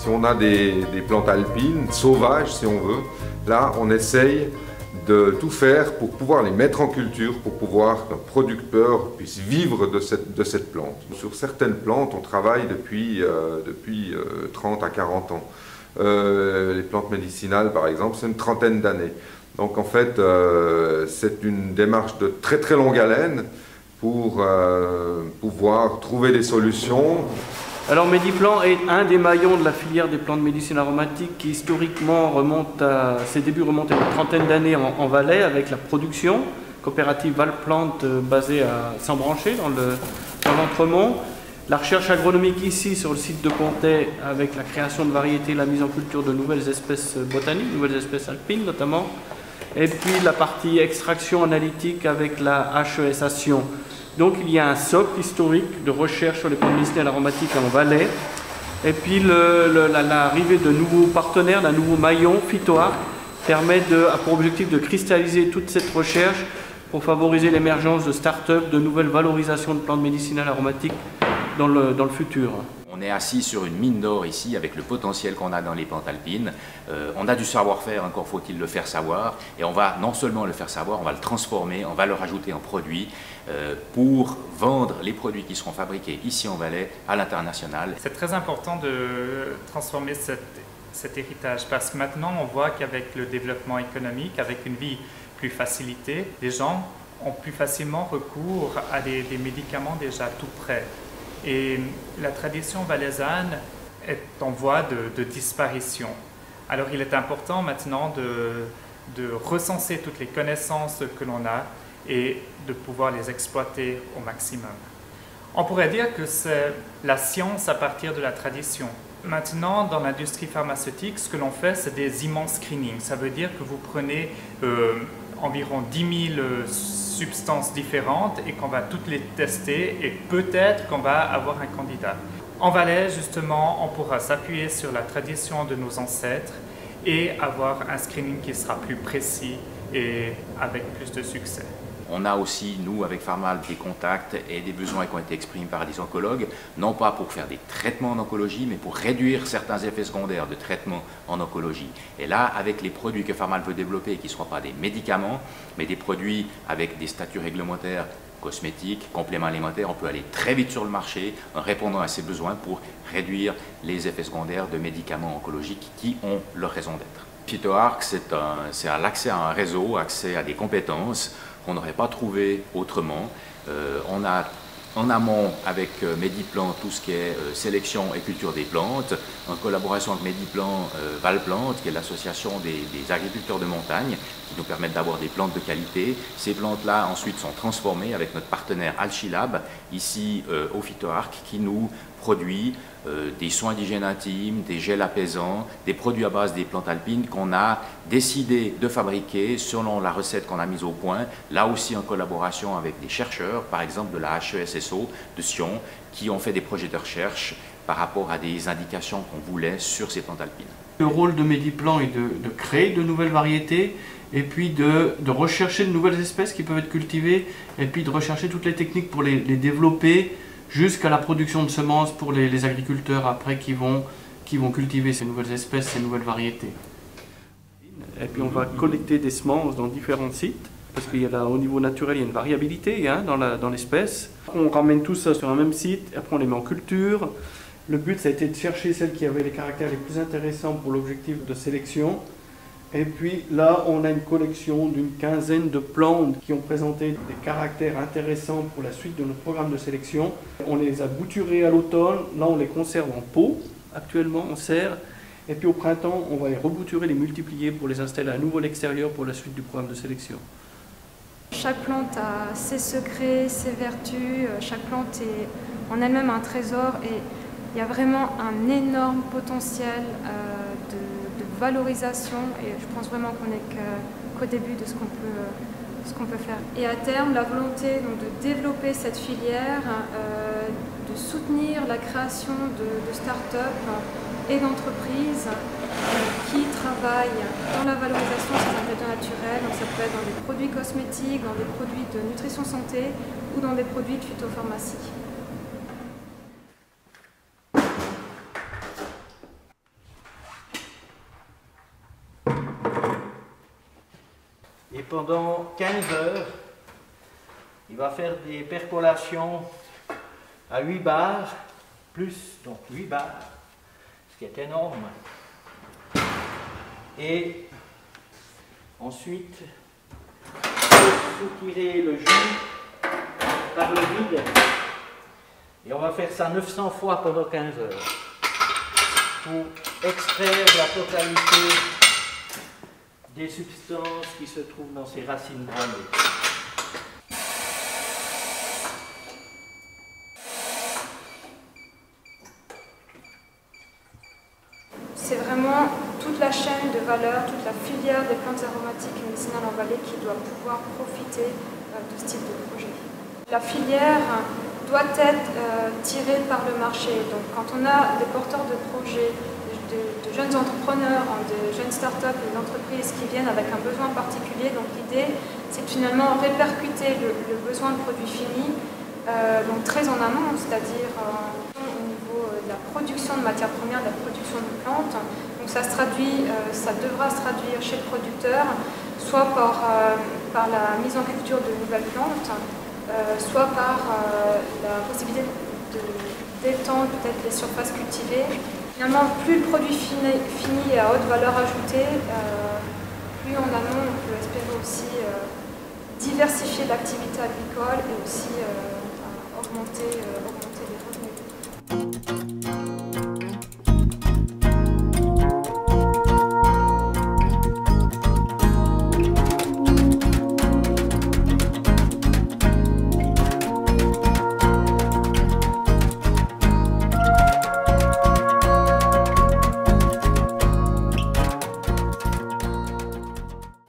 Si on a des plantes alpines, sauvages si on veut, là on essaye de tout faire pour pouvoir les mettre en culture, pour pouvoir qu'un producteur puisse vivre de cette plante. Sur certaines plantes, on travaille depuis 30 à 40 ans. Les plantes médicinales, par exemple, c'est une trentaine d'années. Donc en fait, c'est une démarche de très très longue haleine pour pouvoir trouver des solutions. Alors Mediplan est un des maillons de la filière des plantes de médecine aromatique qui historiquement ses débuts remontent à une trentaine d'années en Valais avec la production coopérative Valplante basée à Saint-Branché dans l'Entremont. La recherche agronomique ici sur le site de Comté avec la création de variétés, la mise en culture de nouvelles espèces botaniques, nouvelles espèces alpines notamment. Et puis la partie extraction analytique avec la HESation. Donc il y a un socle historique de recherche sur les plantes médicinales aromatiques en Valais. Et puis l'arrivée de nouveaux partenaires, d'un nouveau maillon, PhytoArc, permet a pour objectif de cristalliser toute cette recherche pour favoriser l'émergence de start-up, de nouvelles valorisations de plantes médicinales aromatiques dans le futur. On est assis sur une mine d'or ici avec le potentiel qu'on a dans les plantes alpines. On a du savoir-faire, encore faut-il le faire savoir. Et on va non seulement le faire savoir, on va le transformer, on va le rajouter en produits pour vendre les produits qui seront fabriqués ici en Valais à l'international. C'est très important de transformer cet héritage parce que maintenant on voit qu'avec le développement économique, avec une vie plus facilitée, les gens ont plus facilement recours à des médicaments déjà tout prêts. Et la tradition valaisanne est en voie de disparition. Alors il est important maintenant de recenser toutes les connaissances que l'on a et de pouvoir les exploiter au maximum. On pourrait dire que c'est la science à partir de la tradition. Maintenant, dans l'industrie pharmaceutique, ce que l'on fait, c'est des immenses screenings. Ça veut dire que vous prenez environ 10 000 substances différentes et qu'on va toutes les tester et peut-être qu'on va avoir un candidat. En Valais, justement, on pourra s'appuyer sur la tradition de nos ancêtres et avoir un screening qui sera plus précis et avec plus de succès. On a aussi, nous, avec Pharmal, des contacts et des besoins qui ont été exprimés par des oncologues, non pas pour faire des traitements en oncologie, mais pour réduire certains effets secondaires de traitement en oncologie. Et là, avec les produits que Pharmal veut développer, qui ne seront pas des médicaments, mais des produits avec des statuts réglementaires, cosmétiques, compléments alimentaires, on peut aller très vite sur le marché en répondant à ces besoins pour réduire les effets secondaires de médicaments oncologiques qui ont leur raison d'être. PhytoArc, c'est l'accès à un réseau, accès à des compétences qu'on n'aurait pas trouvé autrement. On a en amont avec Mediplan tout ce qui est sélection et culture des plantes, en collaboration avec Mediplan Valplante, qui est l'association des agriculteurs de montagne, qui nous permettent d'avoir des plantes de qualité. Ces plantes-là ensuite sont transformées avec notre partenaire Alchilab, ici au PhytoArc, qui nous produit des soins d'hygiène intime, des gels apaisants, des produits à base des plantes alpines qu'on a décidé de fabriquer selon la recette qu'on a mise au point, là aussi en collaboration avec des chercheurs, par exemple de la HESSO de Sion, qui ont fait des projets de recherche par rapport à des indications qu'on voulait sur ces plantes alpines. Le rôle de Mediplan est de créer de nouvelles variétés et puis de rechercher de nouvelles espèces qui peuvent être cultivées et puis de rechercher toutes les techniques pour les développer jusqu'à la production de semences pour les agriculteurs après qui vont cultiver ces nouvelles espèces, ces nouvelles variétés. Et puis on va collecter des semences dans différents sites, parce qu'il y a là, au niveau naturel, il y a une variabilité dans l'espèce. On ramène tout ça sur un même site, et après on les met en culture. Le but, ça a été de chercher celles qui avaient les caractères les plus intéressants pour l'objectif de sélection. Et puis là, on a une collection d'une quinzaine de plantes qui ont présenté des caractères intéressants pour la suite de notre programme de sélection. On les a bouturées à l'automne, là on les conserve en pot, actuellement on serre. Et puis au printemps, on va les rebouturer, les multiplier pour les installer à nouveau à l'extérieur pour la suite du programme de sélection. Chaque plante a ses secrets, ses vertus, chaque plante est en elle-même un trésor et il y a vraiment un énorme potentiel de valorisation et je pense vraiment qu'on n'est qu'au début de ce qu'on peut faire. Et à terme, la volonté donc, de développer cette filière, de soutenir la création de start-up et d'entreprises qui travaillent dans la valorisation de ces ingrédients naturels. Donc ça peut être dans des produits cosmétiques, dans des produits de nutrition santé ou dans des produits de phytopharmacie. pendant 15 heures, il va faire des percolations à 8 bars, donc 8 bars, ce qui est énorme. Et ensuite, soutirer le jus par le vide. Et on va faire ça 900 fois pendant 15 heures pour extraire la totalité des substances qui se trouvent dans ces racines brûlées. C'est vraiment toute la chaîne de valeur, toute la filière des plantes aromatiques et médicinales en vallée qui doit pouvoir profiter de ce type de projet. La filière doit être tirée par le marché. Donc quand on a des porteurs de projets, de jeunes entrepreneurs, de jeunes startups, des entreprises qui viennent avec un besoin particulier, donc l'idée c'est finalement répercuter le besoin de produits finis, donc très en amont, c'est-à-dire au niveau de la production de matières premières, de la production de plantes. Donc ça devra se traduire chez le producteur, soit par la mise en culture de nouvelles plantes, soit par la possibilité d'étendre peut-être les surfaces cultivées. Finalement, plus le produit fini est à haute valeur ajoutée, plus en amont on peut espérer aussi diversifier l'activité agricole et aussi augmenter